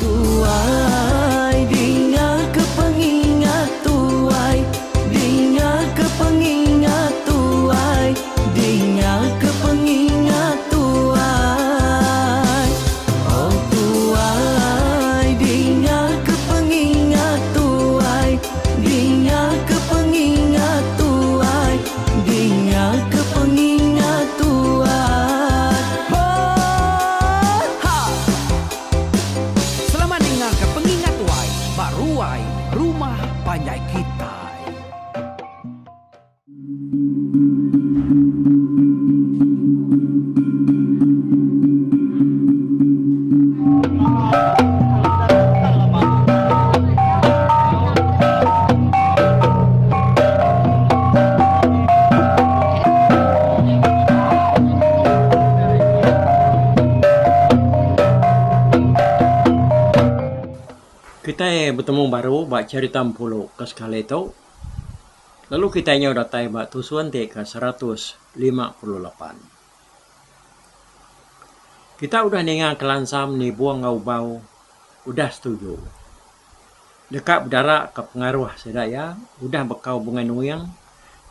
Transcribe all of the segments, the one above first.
tuai dinga ke pengingat tuai, dinga ke pengingat tuai, dinga ke pengingat tuai. Oh tuai dinga ke pengingat tuai, dinga ke pengingat tuai, dinga ke pengingat tuai. Oh, ha. Selamat dengar ke pengingat tuai, Baruai, rumah panjai kita. Kita bertemu baru buat cerita puluh ke sekali itu. Lalu kita udah tay buat tusuan ke 158. Kita udah dengar kelansam ni buang ngau bau. Udah setuju. Dekat berdarah ke pengaruh sedaya. Udah bekau bunga nuyang.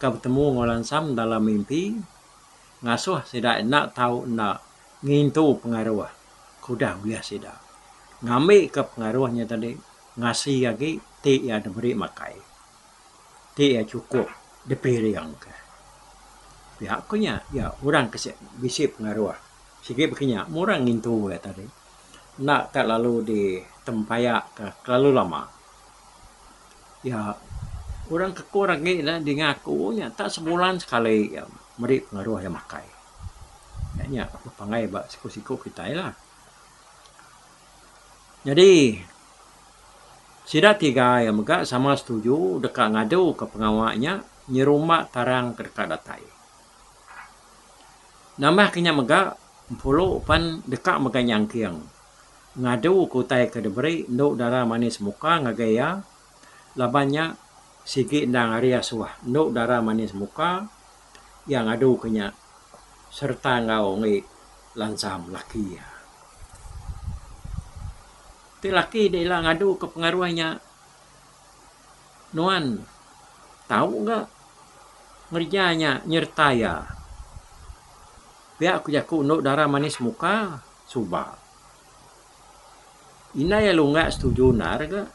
Ka bertemu ngolansam dalam mimpi. Ngasuh sedaya nak tahu nak ngintu pengaruh. Kudah uliah sedaya. Ngambil ke pengaruhnya tadi. Ngasih lagi ti ya diberi makai. Ti ya cukup dipilih yang ke. Pihak kunya ya orang kesek bisi pengaruh. Sikit begini murang ngintu ya tadi. Nak tak lalu di tempayak ke terlalu lama. Ya orang kekurang ni lah di ngakunya tak sebulan sekali ya beri pengaruh yang makai. Kayaknya apa pangai bak siku-siku kita lah. Jadi sida tiga yang megak sama setuju dekat ngadu ke pengawaknya nyerumak tarang ke dekat datai. Nambah kenya megak puluh pan dekat megak nyangkiang. Ngadu kutai ke deberi nduk darah manis muka ngagaya labannya sigi ndang aria suah nduk darah manis muka yang ngadu kenya serta ngau ngi lansam laki ya. Ti laki dia lah ngadu ke pengaruhnya. Nuan, tahu enggak ngerjanya nyertaya. Biar aku jaku nuk darah manis muka, subah. Ina ya lu enggak setuju nar ke?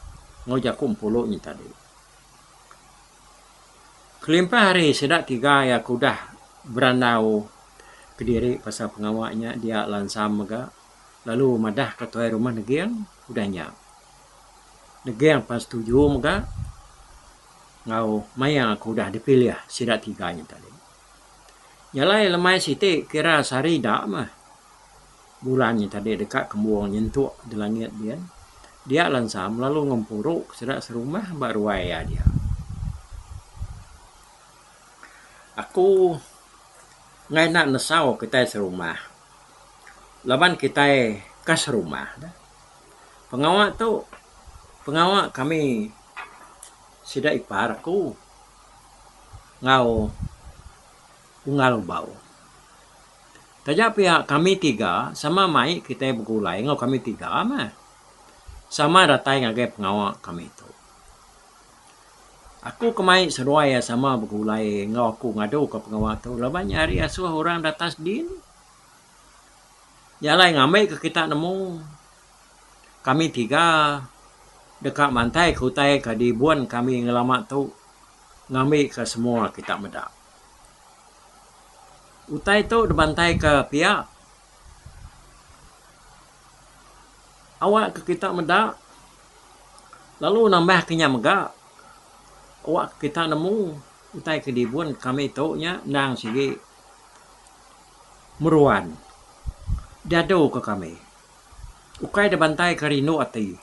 Ngau jaku mpuluknya tadi. Kelimpah hari sedak tiga ya kudah berandau ke diri pasal pengawaknya dia lansam mega. Lalu madah ke tuai rumah negiang udahnya. Negiang pas setuju mega ngau mayang aku udah dipilih ya sidak tiganya tadi. Nyalai lemai siti kira sari dak mah. Bulannya tadi dekat kembuang nyentuk di langit dia. Dia lansam lalu ngempuruk sidak serumah baru ya dia. Aku ngai nak nesau kita serumah. Laban kita kas rumah. Pengawak kami sida ipar aku ngau ungal bau. Tajak pihak kami tiga sama mai kita bergulai ngau kami tiga mah. Sama datai ngagai pengawak kami itu. Aku kemai seruai sama bergulai ngau aku ngadu ke pengawak tu. Laban nyari asuh orang datas din. Jalai ngambil ke kita nemu. Kami tiga dekat mantai kutai ke di buan kami ngelamat tu. Ngambil ke semua kita medak. Utai tu dibantai ke pihak. Awak ke kita medak. Lalu nambah kenya megak. Awak kita nemu. Utai ke di buan kami tu nya nang sigi meruan. Dado ke kami. Ukai de bantai ke rinu ati.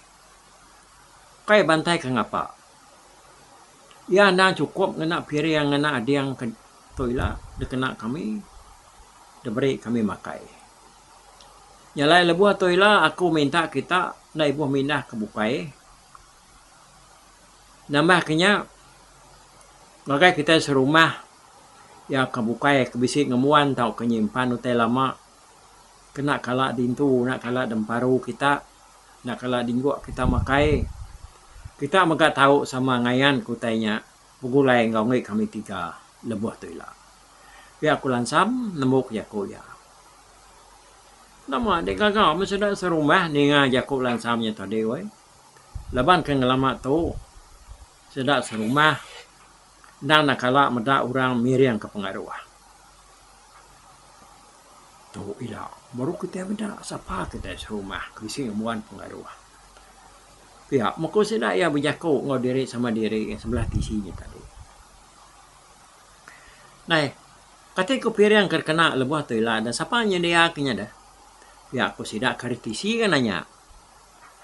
Ukai bantai ke ngapa. Ya nang cukup ngena piri yang ngena adiang ke toilet de kena kami. De beri kami makai. Nyalai lebuah toilet aku minta kita na ibuh minah ke bukai. Nambah kenya ngagai kita serumah ya ke bukai ke bisik ngemuan tau kenyimpan utai lama. Kena kalak dintu, nak kalak demparu kita Nak kala dingguk kita makai. Kita magak tahu sama ngayan kutainya. Pugulay ngawngay kami 3 lebuh tu ila. Pia aku lansam nemuk yaku ya. Nama dek gagau sudah serumah ni nga yaku lansamnya tadi wei. Laban ke ngelama tu sudah serumah. Dan nakala meda orang miriang ke pengaruh. Tu ila baru kita benda siapa kita serumah kisi ngamuan pengaruh. Pia mako sudah ya berjaku ngau diri sama diri yang sebelah tisinya tadi. Nah, kata ko piri yang terkena lebuh tu ila dan siapa nya dia kenya dah. Pia aku sidak kritisi kan nanya.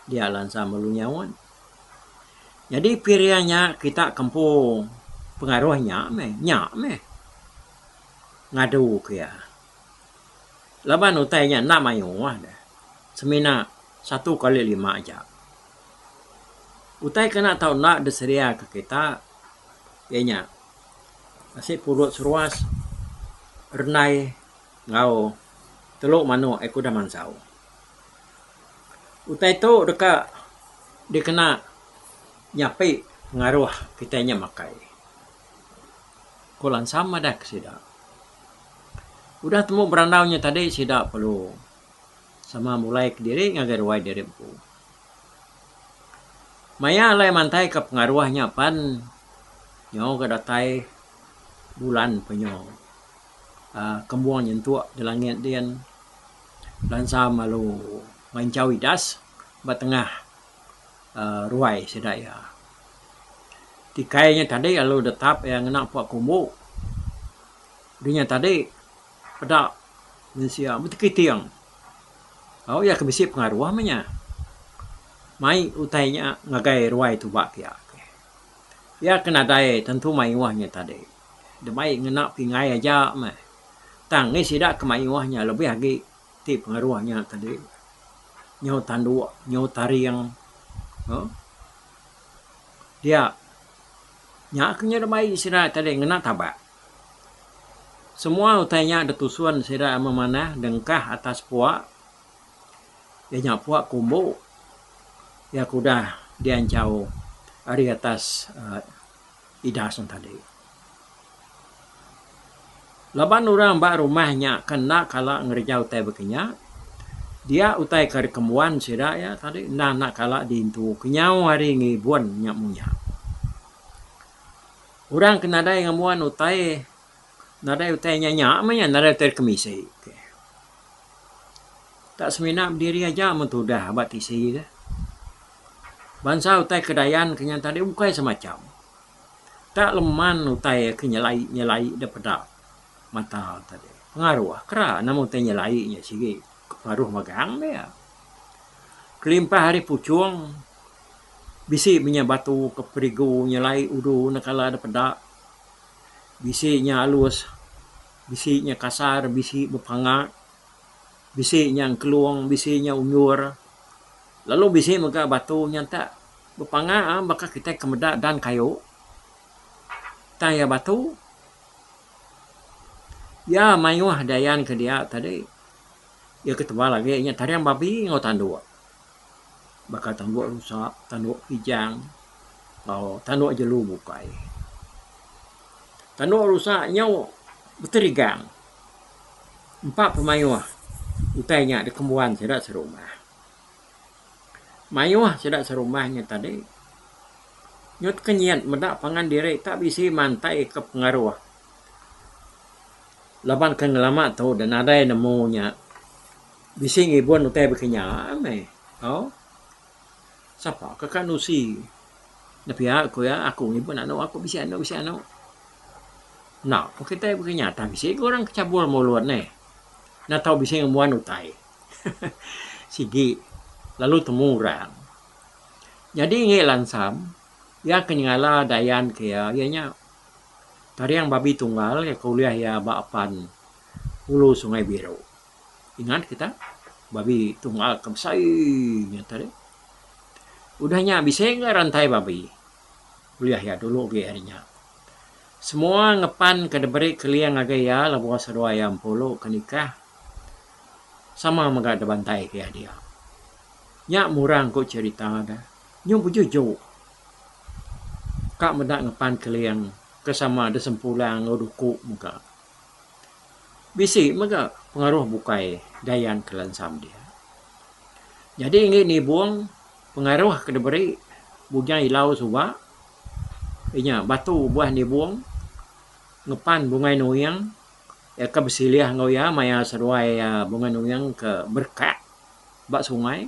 Dia lansa melunyawan. Jadi piriannya kita kampung pengaruhnya nyak ngadu ke ya. Laban utainya nak mayu dah. Semina 1 kali 5 aja. Utai kena tahu nak deseria ke kita. Ianya. Asyik purut seruas. Renai ngau. Teluk mano aku dah mansau. Utai tu dekat dia kena nyapi pengaruh kitanya makai. Kulan sama dah kesida. Udah temu berandaunya tadi sida perlu sama mulai ke diri ngagar wai diri pu. Maya lai mantai ke pengaruhnya pan nyo kadatai bulan penyo. Kembuang nyentuak di langit dian lansa malu mancau idas batengah ruai sedaya. Tikainya tadi lalu detap yang nak puak kumbu. Dinya tadi pada Malaysia betul tiang. Oh ya kebisi pengaruh amanya. Mai utainya ngagai ruai tu bak ya. Ya kena dai tentu mai wahnya tadi. Demai ngenak pingai aja mah. Tang ni sidak ke mai wahnya lebih lagi ti pengaruhnya tadi. Nyau tandu, nyau tariang. Oh. Dia nyaknya demai sidak tadi ngenak tabak. Semua utainya ada tusuan sidak memanah dengkah atas puak. Dia nyak puak kumbu. Ya kudah diancau ari atas idasan tadi. Laban orang bak rumahnya kena kala ngerjau utai bekenya. Dia utai kari kemuan sida ya tadi nak kala diintu kenyau hari ngibuan nyak munya. Orang kena dai ngamuan utai nadai utai nyak manya nadai utai kemisi. Tak semina berdiri aja mentudah abad isi dah. Bangsa utai kedayan kenya tadi bukai semacam. Tak leman utai kenyelai daripada mata tadi. Pengaruh kera namun utai nyelai nya sigi pengaruh magang dia. Kelimpah hari pucung bisi punya batu keperigu nyelai udu nakala daripada bisinya halus, bisinya kasar, bisi berpangak, bisinya keluang, bisinya unyur. Lalu bisi maka batu nyata berpangak maka kita kemedak dan kayu. Tanya batu. Ya mayuah dayan ke dia tadi. Ya ketebal lagi nya tariang babi ngau tanduk. Bakal tanduk rusak, tanduk hijang. Oh, tanduk jelu bukai. Tanduk rusak nyau berterigang. 4 pemayuah. Utainya di kembuan sedak serumah. Mayuah sedak serumahnya tadi. Nyut kenyat medak pangan diri tak bisi mantai ke pengaruh. Laban ke ngelama tu dan ada yang nemunya. Bisi ngibun utai berkenya ame. Oh. Siapa? Kakak nusi. Tapi aku ya aku ngibun anu aku bisi anu. Nah, kita berkenya tak bisi orang kecabul mulut ni. Nak tahu bisi ngemuan utai. Sigi. Lalu temu orang. Jadi ngi lansam, ya kenyala dayan kaya, ianya tariang babi tunggal ya kuliah ya bapan hulu Sungai Biru. Ingat kita babi tunggal kemsainya tadi. Udahnya bisa nggak rantai babi. Kuliah ya dulu harinya. Semua ngepan ke deberi keliang agaya labuh sarua yang polo kenikah sama megak bantai kaya dia. Nyak murang ko cerita dah. Nyong bujujur. Kak mendak ngepan keliang kesama ada sempulang ngudukuk muka. Bisi maka pengaruh bukai dayan kelansam dia. Jadi ingin ni buang pengaruh ke deberi bujang ilau suba. Inya batu buah ni buang ngepan bungai nuyang ya ke bersiliah ngoya maya seruai bungai nuyang ke berkat bak sungai.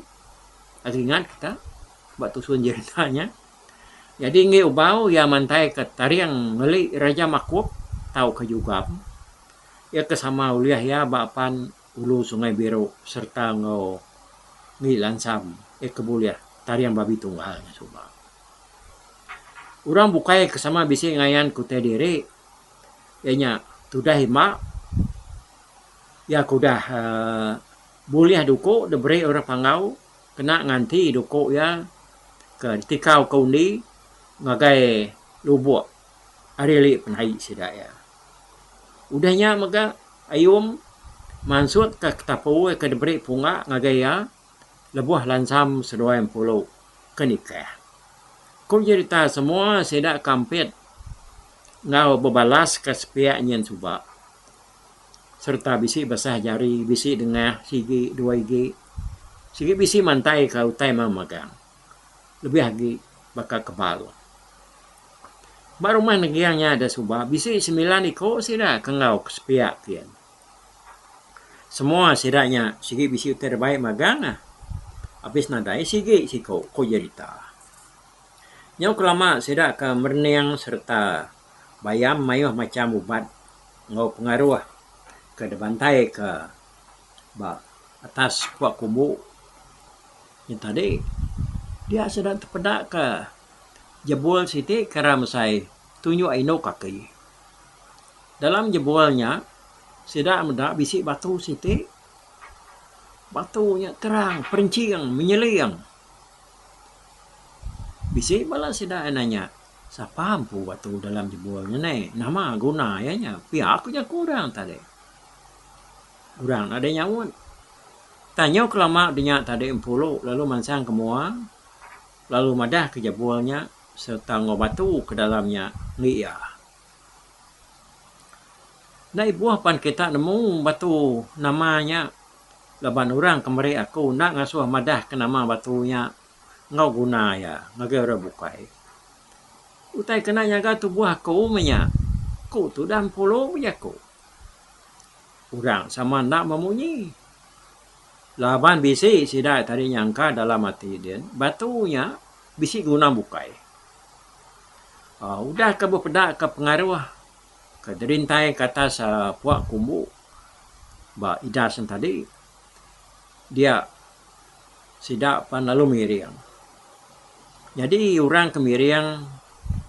Ingat kita bak tusun ceritanya. Jadi ingin ubau ya mantai ke tariang ngeli Raja Makuk tahu ke juga. Ya kesama uliah ya bapan ulu Sungai Biru serta ngau ngi lansam kebuliah tariang babi tunggalnya suba. Urang bukai kesama bisi ngayan kute diri nya tudah hima ya kudah buliah duko deberi orang pangau kena nganti duko ya ke tikau kaundi ngagai lubuk arili penai sidaya. Udahnya maka ayum mansut ke tapu ke deberi punga ngagaya lebuh lansam sedua yang puluh kenikah. Kau cerita semua sedak kampet ngau berbalas ke sepiak nyen suba. Serta bisi basah jari, bisi dengah sigi 2 sigi bisi mantai ke utai mamagang. Lebih lagi bakal kebal. Mak rumah negiangnya ada suba, bisi 9 iko sida kengau ke sepiak kian. Semua sidaknya sigi bisi terbaik magang ah. Habis nadai sigi siko ko cerita. Nyau kelama sidak ke merniang serta bayam mayuh macam ubat ngau pengaruh ke debantai ke atas kuak kubu. Yang tadi dia sedang terpedak ke jebol siti kera mesai tunjuk aino kaki. Dalam jebolnya sidak mendak bisik batu siti. Batunya terang, perinciang, menyeliang. Bisik bala sidak nanya, siapa ampu batu dalam jebolnya ni? Nama guna ayahnya. Pihak aku je kurang tadi. Kurang ada nyawut. Tanya kelama dinyak tadi 10 lalu mansang ke muang. Lalu madah ke jebolnya serta ngobatu ke dalamnya ngiya. Nai buah pan kita nemu batu namanya laban orang kemari aku nak ngasuh madah ke nama batunya ngau guna ya ngagai ora bukai. Utai kena nyaga tu buah aku menya. Ku tu dah 10 punya ku. Orang sama nak memunyi. Laban bisi sidak tadi nyangka dalam hati dia batunya bisi guna bukai. Udah ke berpedak ke pengaruh ke derintai ke atas puak kumbu ba idasan tadi dia sidak pan lalu miriang. Jadi orang ke miriang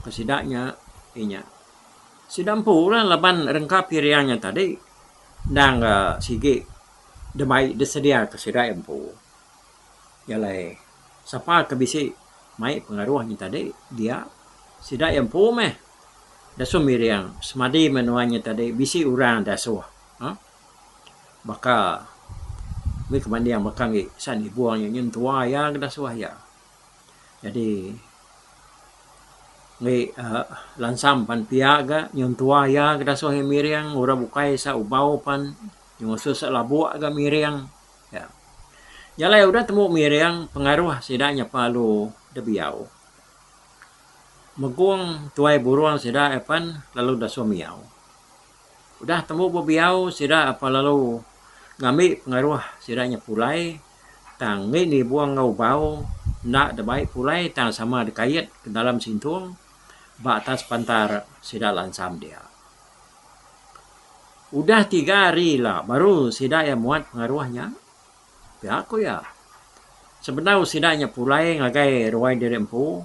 ke sidaknya inya. Sidampu orang laban rengkap miriangnya tadi dang sigi demai desedia ke sidak empu. Yalai siapa ke bisi mai pengaruhnya tadi dia sidak empu meh. Dasu miriang semadi menuanya tadi bisi orang dasuh. Baka we kemandiang bakang san ibuangnya nyentua ya kedah suah ya. Jadi ngi lansam pan piaga nyentua ya kedah suah miriang ura bukai sa ubau pan nyusus labu aga miriang ya. Jalai udah temu miriang pengaruh sidaknya palu debiau. Meguang tuai buruang sidak epan lalu dah suamiau. Udah temu bebiau sidak apa lalu ngami pengaruh sidaknya pulai tang ni buang ngau bau nak de baik pulai tang sama dekayat ke dalam sintung ba atas pantar sidak lansam dia. Udah 3 hari lah baru sidak yang muat pengaruhnya. Ya aku ya. Sebenarnya sidaknya pulai ngagai ruai dirempu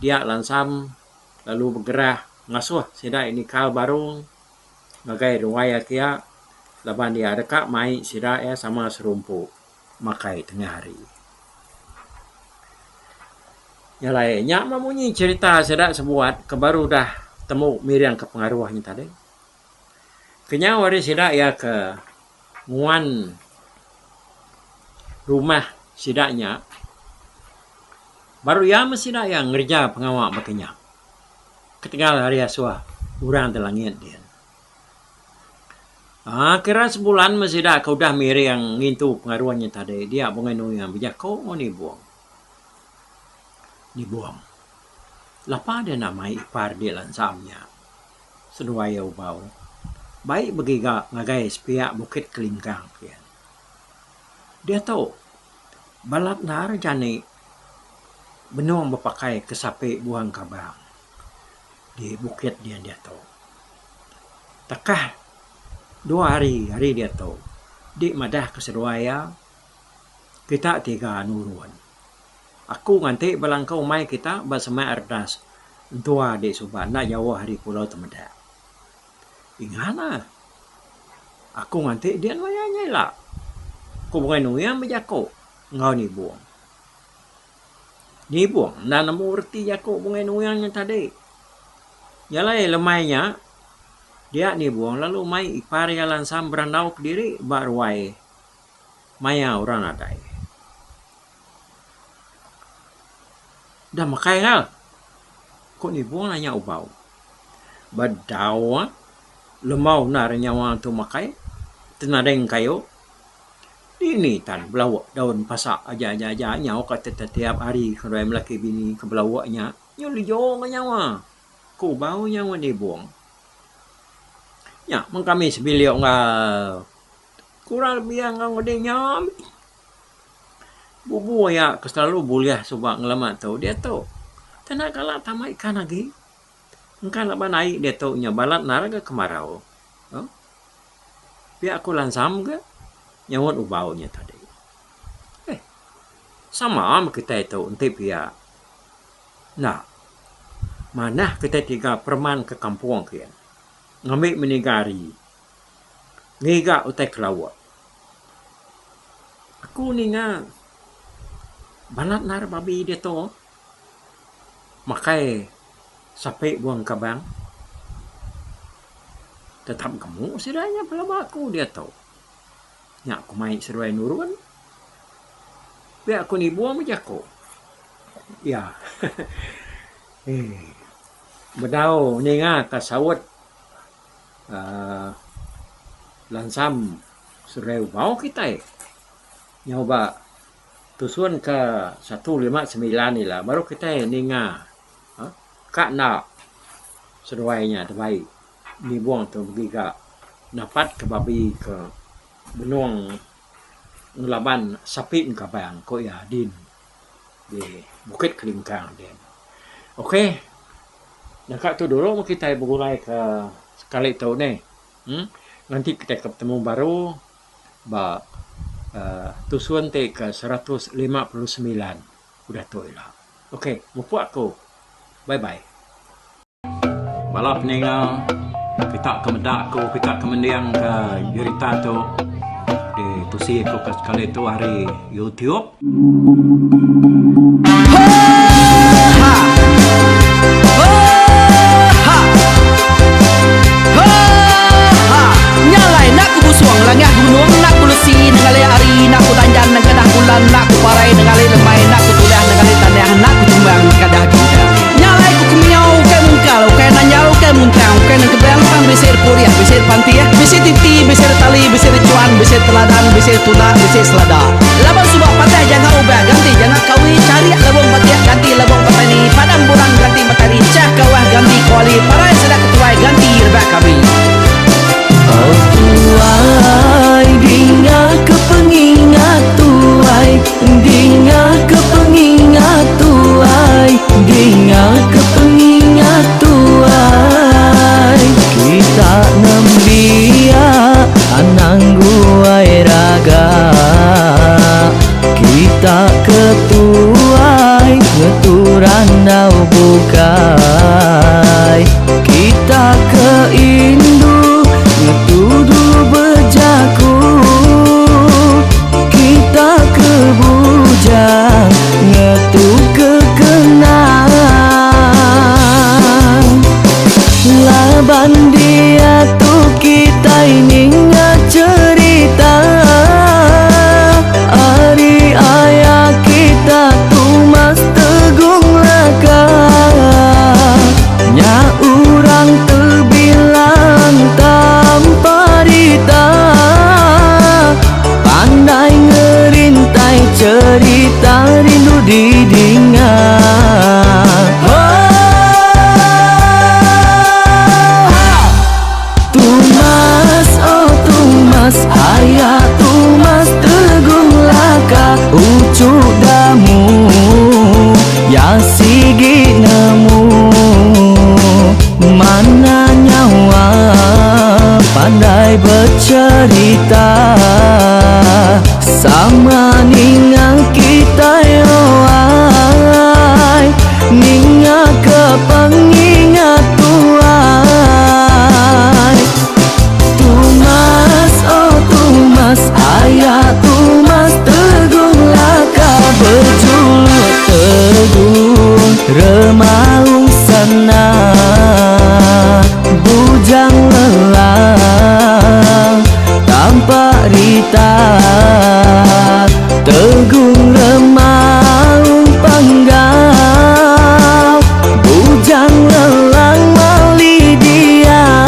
dia lansam lalu bergerah ngasuh sidak ini kal baru ngagai ruai kia. Laban dia dekat mai sidak ya sama serumpu makai tengah hari. Yang lainnya memunyi cerita sidak sebuat kebaru dah temu miriang ke pengaruhnya tadi. Kenyawari sidak ya ke nguan rumah sidaknya baru ya mesti yang ngerja pengawak berkenyak. Ketinggal hari aswa, urang telangit dia. Kira sebulan mesti dah kau dah miri yang ngintu pengaruhannya tadi. Dia bungenu yang bijak kau mau dibuang. Lapa dia nama ipar dia lansamnya. Seduaya ubau. Baik begiga ngagai sepiak Bukit Kelingkang. Dia tahu balat nar jani benuang berpakai kesapi buang kabang di bukit dia tahu. Takah 2 hari dia tahu. Di madah keseduaya kita 3 nuruan. Aku nganti balangkau mai kita basama ardas. Tua di subah nak Jawa hari pulau Temeda. Ingana. Aku nganti dia wayanya lah. Ku bukan nuyang bejako ngau ni buang. Ni buang, na namo urti jako bungai nuyangnya tadi. Yalai lemainya, dia ni buang lalu mai ipar yalan sam berandau ke diri barwai. Maya orang adai. Dah makai ngal. Kok ni buang nanya ubau. Badawa, lemau nar nyawa tu makai. Tenadeng kayo. Ini tan belawak daun pasak aja nyawa kata tiap hari kalau melaki bini ke belawaknya nyuli jong nyawa ku bau nyawa ni buang ya mengkami sebiliok ngal kurang biang ngau de nyam bubu ya keselalu buliah subak ngelamat tau dia tau tenak kala tamai ikan lagi engkan lah banai dia tau nya balat naraga kemarau biar aku lansam ke nyawat ubaunya tadi. Sama kita itu untuk pihak. Nah, mana kita 3 perman ke kampung kian. Ngambil menigari. Ngiga utai kelawat. Aku ni nga balat nar babi dia tu. Makai sampai buang kabang. Tetap kamu sidanya pelaba aku dia tahu. Nya aku main seruai nurun. Biar aku ni buang majako. Ya. Bedau ni nga kasawat lansam seruai ubau kita. Nyoba tusuan ke 159 ni lah. Baru kita ni nga kak nak seruainya terbaik. Ni buang tu pergi ke dapat ke babi ke benuang ngelaban sapi kabang ko ya din di Bukit Kelingkang din. Okey. Nak tu dulu kita berulai ke sekali tahun ni. Nanti kita ketemu baru ba tusuan te ke 159. Udah tu lah. Okey, mupu aku. Bye bye. Balap ningal kita kemedak aku kita kemendiang ke jurita tu di tusi aku ke sekali tu hari YouTube. Nyalai nak ku busuang langah gunung nak ku lesi nengalai ari nak ku tanjan nang kadah bulan nak ku parai nengalai lemai nak ku tulah nengalai tanah nak ku tumbang kadah kita. Nyalai ku kemiau ke mungkal ke nanyau ke muntang ke nang kebang pang besir puriah besir pantiah besir titi besir tali besir cuan besir teladan besir tuna besir selada. Labang subak patah jangan ubah ganti jangan kawi cari labang patiah ganti labang patani padam bulan ganti matahari cah kawah ganti kuali parai sedak ketuai ganti rebak kami. Oh tuai, dinga ke pengingat tuai, dinga ke pengingat tuai, dinga ke pengingat tuai. Kita nembia anang guai raga, kita ketuai ngeturan dau bukai, kita ke Indu ngetudu bejaku, kita ke bujang ngetu ke kenang. Laban dia tu kita ini cerita ari ayah didingan. Tumas, oh tumas, ayah tumas teguh laka ucuk damu ya sigi nemu mana nyawa pandai bercerita sama ningang kita yoai ninga ke pengingat tuai. Tumas, oh tumas, ayah tumas teguh laka berjuluk teguh remaung sana bujang lelang tanpa rita teguh remaung panggau bujang lelang mali dia.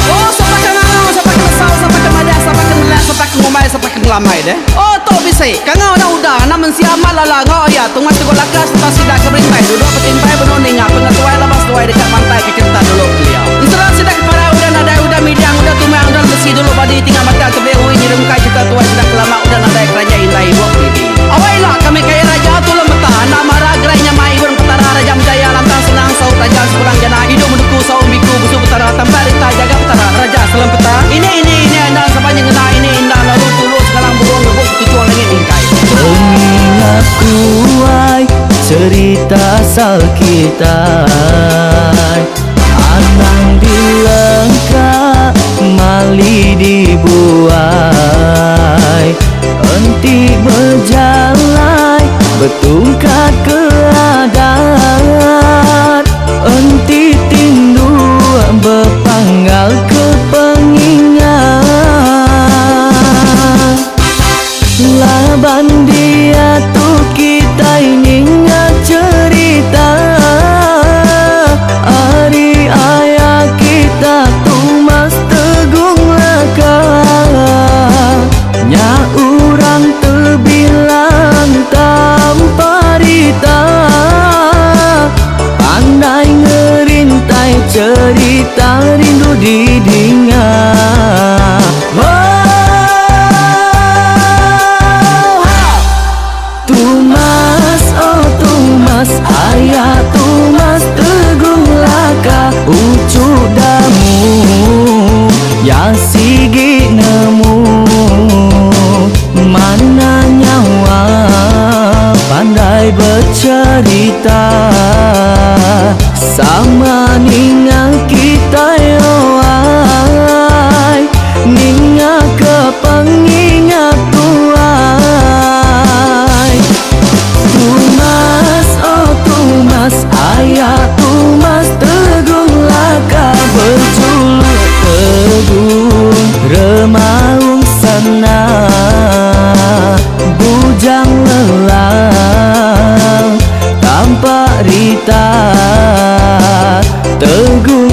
Oh, siapa kangau, siapa kesal, siapa kemadah, siapa kenelak, siapa ngomai, siapa kelamai deh. Oh, to bisa. Kangau dah udah, namun siapa lala ngau ya. Tunggu tunggu lakas, pas sidak keberintai. Duduk petimpai benoning, pengatuai lepas tuai dekat pantai ke kita dulu beliau. Instagram sidak para udah nada udah midang udah tumang udah besi dulu badi tinggal mata kebehu nyirungkai kita tuai sidak lama udah nada kerajaan indai buat ini. Awailah kami kaya raja tu lemeta, nak marah gerainya mai burung petara raja menjaya lantang senang saut raja sepulang jana hidup menduku saut biku busu petara tambah rita jaga petara raja selam peta. Ini anda sepanjang kena ini indah lalu tulus sekarang burung ngebuk tujuan langit ingkai. Pengingat kuai cerita sal kita anang dilengkap mali dibuai enti berjalan betungkat ke adat enti tindu berpanggal ke pengingat. Laban dia tu kita ingat cerita hari ayah kita tumas tegung laka nya urang terbilang tanpa rita pandai ngerintai cerita rindu didingat. Tumas, oh tumas, ayah tumas teguh laka ucuk damu ya sigi nemu mana nyawa pandai bercerita sama ningang kita yoai ninga ke pengingat tuai. Tumas, oh tumas, ayah tumas teguh laka berjuluk teguh remaung sana bujang lelang tanpa rita teguh